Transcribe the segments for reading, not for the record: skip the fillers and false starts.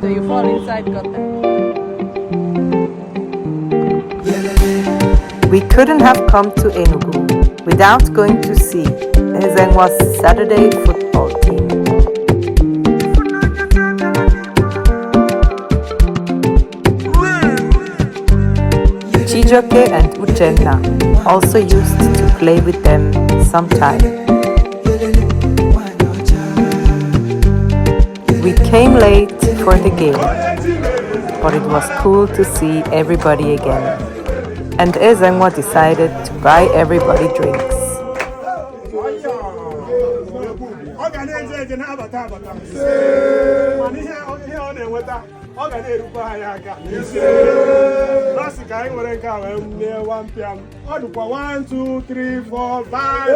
So you fall inside gutter. We couldn't have come to Enugu without going to see Ezenwa's Saturday football team. Chijoke and Uchenna also used to play with them sometime. We came late for the game, but it was cool to see everybody again. And Ezenwa decided to buy everybody drinks. One, two, three, four, five,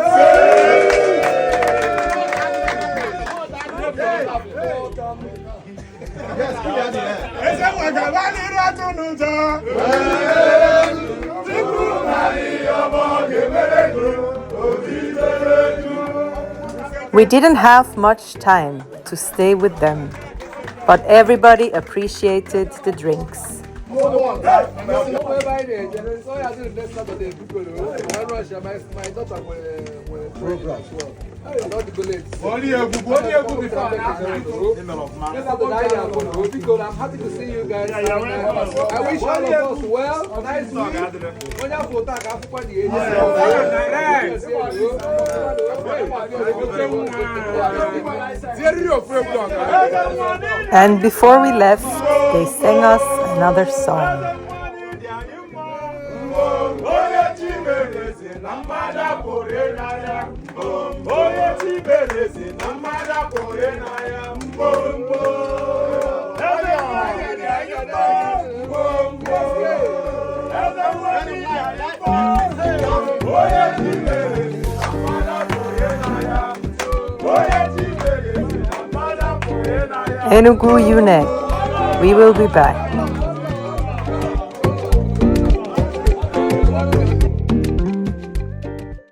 We didn't have much time to stay with them, but everybody appreciated the drinks. I'm happy to see you guys. I wish all of us well. Nice And before we left, they sang us another song. Enugu UNEC, we will be back.